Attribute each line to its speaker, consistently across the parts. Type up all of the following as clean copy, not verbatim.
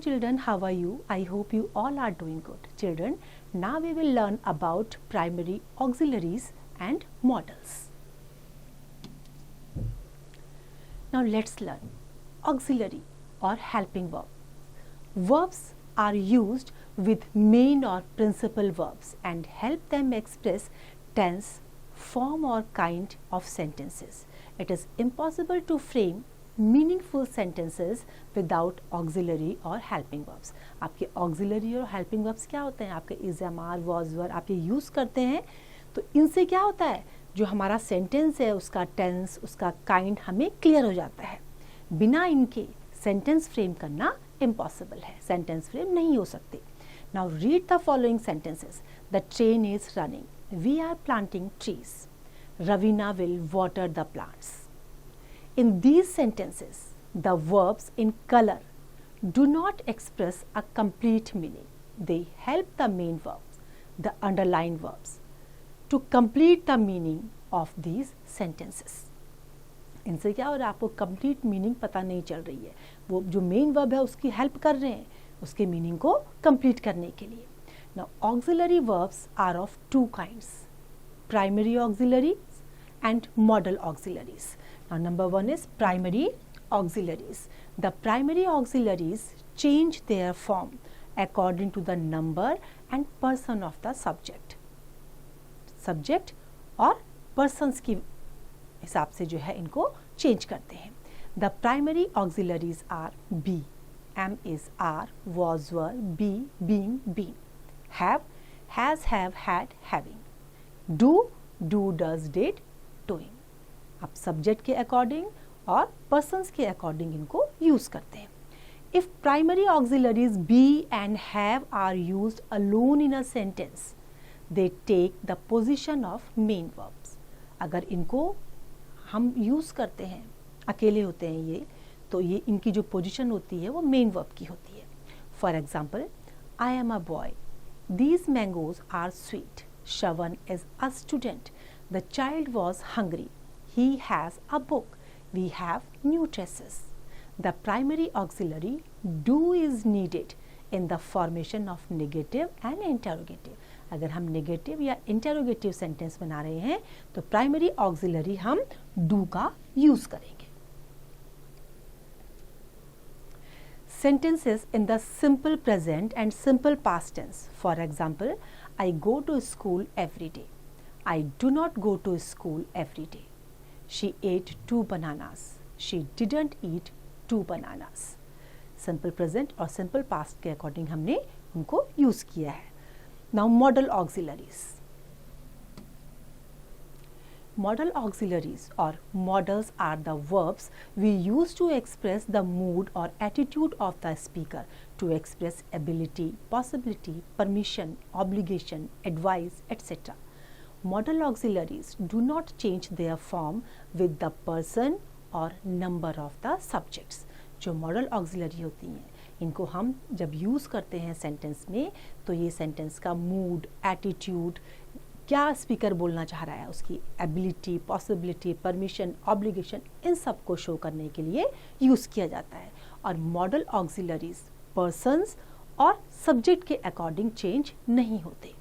Speaker 1: children, how are you? I hope you all are doing good. Children, now we will learn about primary auxiliaries and models. Now let's learn auxiliary or helping verb. Verbs are used with main or principal verbs and help them express tense, form or kind of sentences. It is impossible to frame meaningful sentences without auxiliary और helping verbs. आपके auxiliary और helping verbs क्या होते हैं? आपके is, am, are, was, were आप ये use करते हैं तो इनसे क्या होता है, जो हमारा सेंटेंस है उसका टेंस, उसका काइंड हमें क्लियर हो जाता है. बिना इनके सेंटेंस फ्रेम करना इम्पॉसिबल है, सेंटेंस फ्रेम नहीं हो सकते. Now read the following sentences. The train is running, we are planting trees, Raveena will water the plants. In these sentences, the verbs in color do not express a complete meaning. They help the main verbs, the underlined verbs, to complete the meaning of these sentences. इनसे क्या हो रहा है, आपको complete meaning पता नहीं चल रही है, वो जो main verb है उसकी help कर रहे हैं उसके meaning को complete करने के लिए. Now auxiliary verbs are of two kinds, primary auxiliaries and modal auxiliaries. Now number one is primary auxiliaries. The primary auxiliaries change their form according to the number and person of the subject. Subject और persons की हिसाब से जो है इनको change करते हैं. The primary auxiliaries are be, am, is, are, was, were, be, being, been, have, has, have, had, having, do, does, did, doing. आप सब्जेक्ट के अकॉर्डिंग और पर्सन्स के अकॉर्डिंग इनको यूज करते हैं. If primary auxiliaries be and have are used alone in a sentence, they take the position of main verbs. अगर इनको हम यूज करते हैं, अकेले होते हैं ये, तो ये इनकी जो पोजीशन होती है वो मेन वर्ब की होती है. For example, I am a boy, these mangoes are sweet, Shravan is a student, the child was hungry, he has a book, we have new dresses. The primary auxiliary do is needed in the formation of negative and interrogative. अगर हम negative या interrogative sentence बना रहे हैं तो primary auxiliary हम do का use करेंगे. Sentences in the simple present and simple past tense. For example, I go to school every day. I do not go to school every day. She ate 2 bananas. She didn't eat 2 bananas. Simple present और simple past के according हमने उनको use किया है. Now modal auxiliaries. Modal auxiliaries or modals are the verbs we use to express the mood or attitude of the speaker, to express ability, possibility, permission, obligation, advice, etc. Modal auxiliaries do not change their form with the person or number of the subjects. जो modal auxiliary होती हैं इनको हम जब use करते हैं sentence में तो ये सेंटेंस का मूड, एटीट्यूड, क्या स्पीकर बोलना चाह रहा है, उसकी एबिलिटी, पॉसिबिलिटी, परमिशन, ऑब्लिगेशन, इन सब को शो करने के लिए यूज़ किया जाता है. और मॉडल ऑक्सिलरीज पर्सन्स और सब्जेक्ट के अकॉर्डिंग चेंज नहीं होते.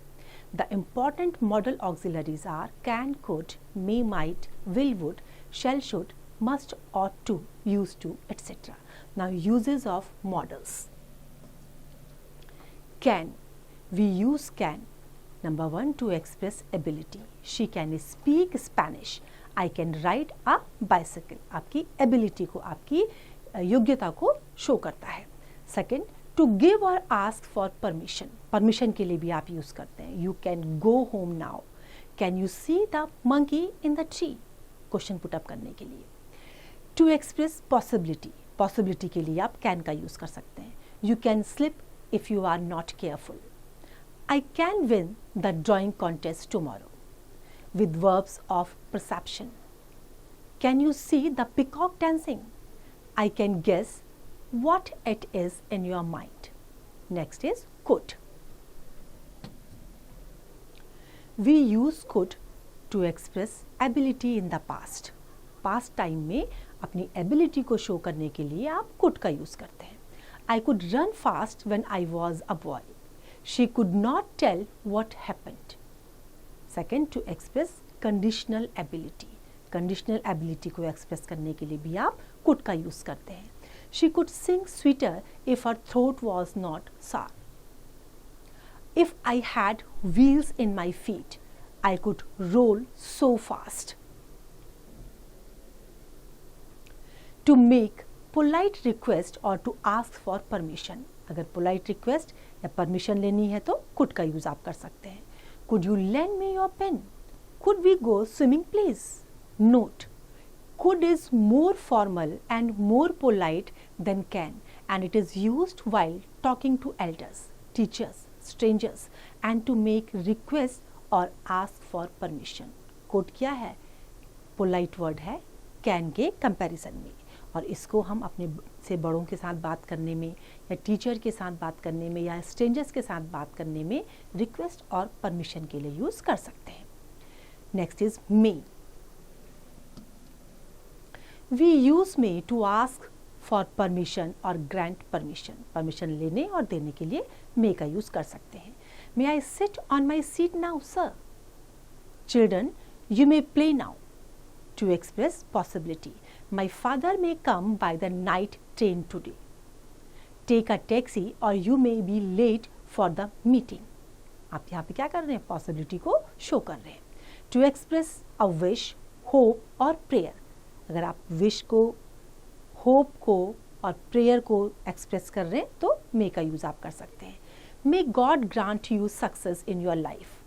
Speaker 1: The important modal auxiliaries are can, could, may, might, will, would, shall, should, must, ought to, used to, etc. Now uses of modals. Can. We use can. Number 1 to express ability. She can speak Spanish. I can ride a bicycle. आपकी ability को, आपकी योग्यता को show करता है. Second, to give or ask for permission. Permission के लिए भी आप यूज करते हैं. You can go home now. Can you see the monkey in the tree? Question put up करने के लिए. To express possibility. पॉसिबिलिटी के लिए आप can का यूज कर सकते हैं. You can slip if you are not careful. I can win the drawing contest tomorrow. With verbs of perception. Can you see the peacock dancing? I can guess what it is in your mind. Next is could. We use could to express ability in the past. Past time में अपनी ability को show करने के लिए आप could का use करते हैं. I could run fast when I was a boy. She could not tell what happened. Second, to express conditional ability. Conditional ability को express करने के लिए भी आप could का use करते हैं. She could sing sweeter if her throat was not sour. If I had wheels in my feet, I could roll so fast. To make polite request or to ask for permission. अगर polite request या permission लेनी है तो could का use आप कर सकते हैं. Could you lend me your pen? Could we go swimming please? Note, could is more formal and more polite than can, and it is used while talking to elders, teachers, strangers and to make requests or ask for permission. Could क्या है? Polite word है can के comparison में, और इसको हम अपने से बड़ों के साथ बात करने में या टीचर के साथ बात करने में या स्ट्रेंजर्स के साथ बात करने में रिक्वेस्ट और परमिशन के लिए यूज़ कर सकते हैं. Next is may. We use may to ask for permission और ग्रांट परमिशन. परमिशन लेने और देने के लिए मे का यूज़ कर सकते हैं. May I sit on my seat now sir. Children, you may play now. To express possibility. My father may come by the night train today. Take a taxi or you may be late for the meeting. आप यहाँ पे क्या कर रहे हैं? Possibility को show कर रहे हैं. To express a wish, hope or prayer. अगर आप wish को, hope को और prayer को express कर रहे हैं तो may का use आप कर सकते हैं. May God grant you success in your life.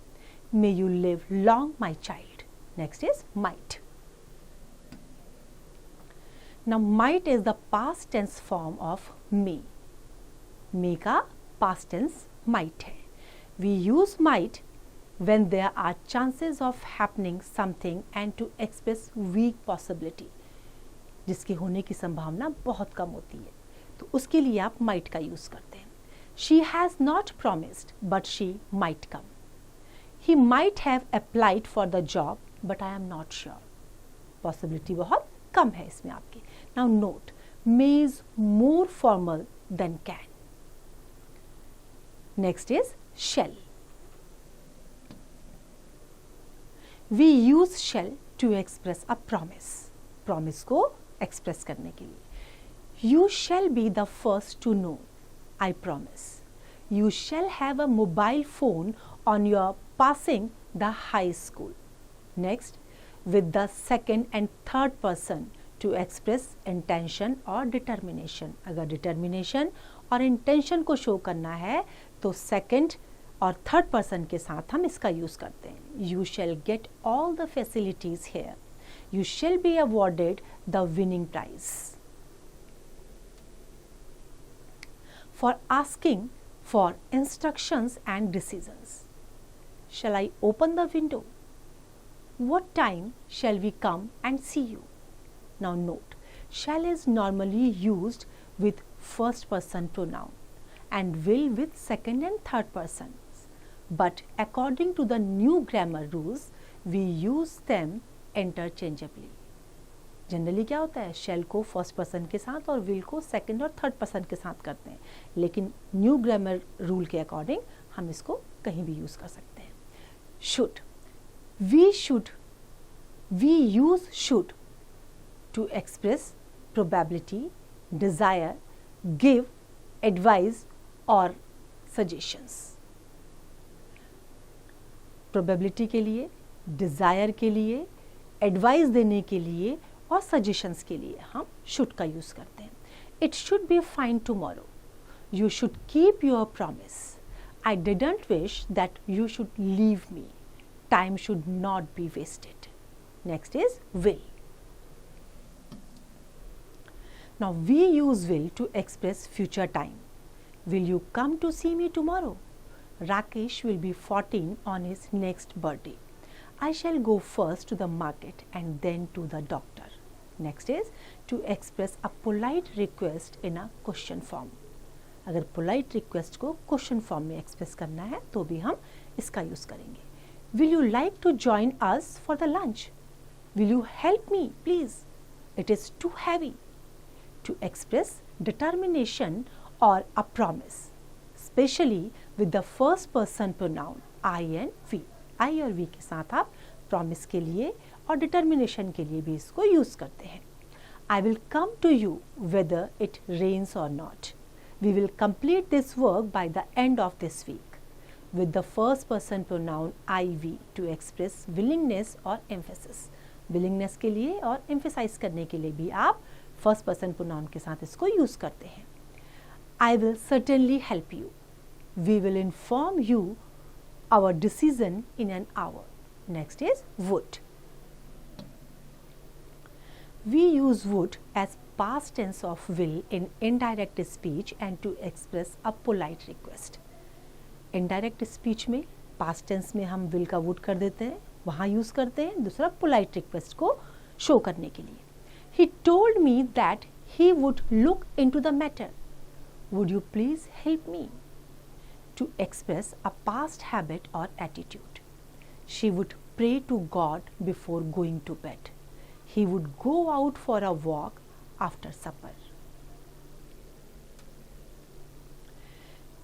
Speaker 1: May you live long, my child. Next is might. Now might is the past tense form of may. May का past tense might है. We use might when there are chances of happening something and to express weak possibility. जिसके होने की संभावना बहुत कम होती है, तो उसके लिए आप might का यूज करते हैं. She has not promised, but she might come. He might have applied for the job, but I am not sure. Possibility बहुत कम है इसमें आपके. Now note, may is more formal than can. Next is shall. We use shall to express a promise. Promise को express करने के लिए. You shall be the first to know. I promise. You shall have a mobile phone on your passing the high school. Next, with the second and third person to express intention और determination. अगर determination और intention को show करना है तो second और third person के साथ हम इसका use करते हैं. You shall get all the facilities here. You shall be awarded the winning prize. For asking for instructions and decisions. Shall I open the window? What time shall we come and see you? Now note, shall is normally used with first person pronoun and will with second and third persons. But according to the new grammar rules, we use them interchangeably. Generally क्या होता है? shall को first person के साथ और will को second और third person के साथ करते हैं, लेकिन न्यू ग्रामर रूल के अकॉर्डिंग हम इसको कहीं भी यूज़ कर सकते हैं. should. We use should to express probability, desire, give, advise or suggestions. Probability के लिए, desire के लिए, advice देने के लिए और suggestions के लिए हम should का use करते हैं. It should be fine tomorrow. You should keep your promise. I didn't wish that you should leave me. Time should not be wasted. Next is will. Now we use will to express future time. Will you come to see me tomorrow? Rakesh will be 14 on his next birthday. I shall go first to the market and then to the doctor. Next is to express a polite request in a question form. अगर polite request को question form में express करना है तो भी हम इसका use करेंगे. Will you like to join us for the lunch? Will you help me, please? It is too heavy. To express determination or a promise, especially with the first person pronoun I and we. I और we के साथ आप promise के लिए और determination के लिए भी इसको use करते हैं. I will come to you whether it rains or not. We will complete this work by the end of this week with the first person pronoun I we to express willingness or emphasis. Willingness के लिए और emphasize करने के लिए भी आप first person pronoun के साथ इसको use करते हैं. I will certainly help you. We will inform you our decision in an hour. Next is would. We use would as past tense of will in indirect speech and to express a polite request. Indirect speech में past tense में हम will का would कर देते हैं, वहाँ use करते हैं. दूसरा polite request को show करने के लिए. He told me that he would look into the matter. Would you please help me? To express a past habit or attitude. She would pray to God before going to bed. He would go out for a walk after supper.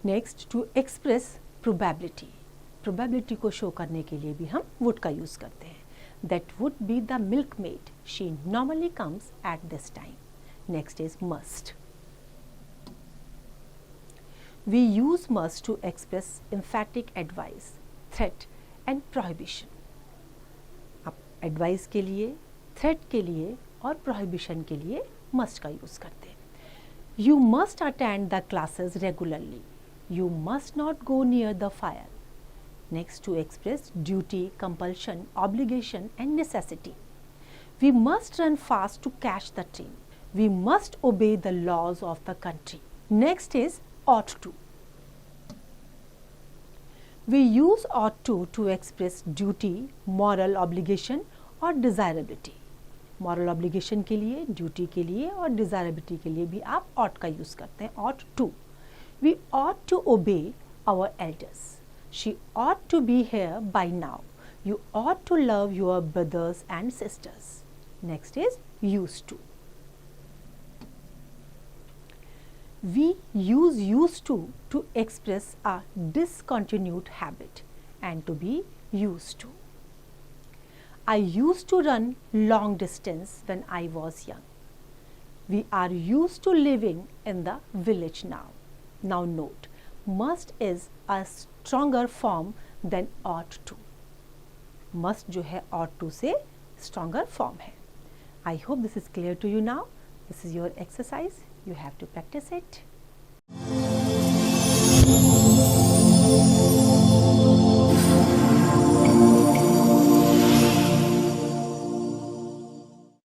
Speaker 1: Next, to express probability. Probability को show करने के लिए भी हम would का use करते हैं. That would be the milkmaid. She normally comes at this time. Next is must. We use must to express emphatic advice, threat and prohibition. आप advice के लिए, threat के लिए और prohibition के लिए must का use करते हैं. You must attend the classes regularly. You must not go near the fire. Next, to express duty, compulsion, obligation and necessity. We must run fast to catch the train. We must obey the laws of the country. Next is ought to. We use ought to express duty, moral obligation और desirability. Moral obligation के लिए, duty के लिए और desirability के लिए भी आप ought का use करते हैं. Ought to. We ought to obey our elders. She ought to be here by now. You ought to love your brothers and sisters. Next is used to. We use used to express a discontinued habit and to be used to. I used to run long distance when I was young. We are used to living in the village now. Now note, must is a stronger form than ought to. Must जो है ought to से stronger form है. I hope this is clear to you now. This is your exercise. You have to practice it.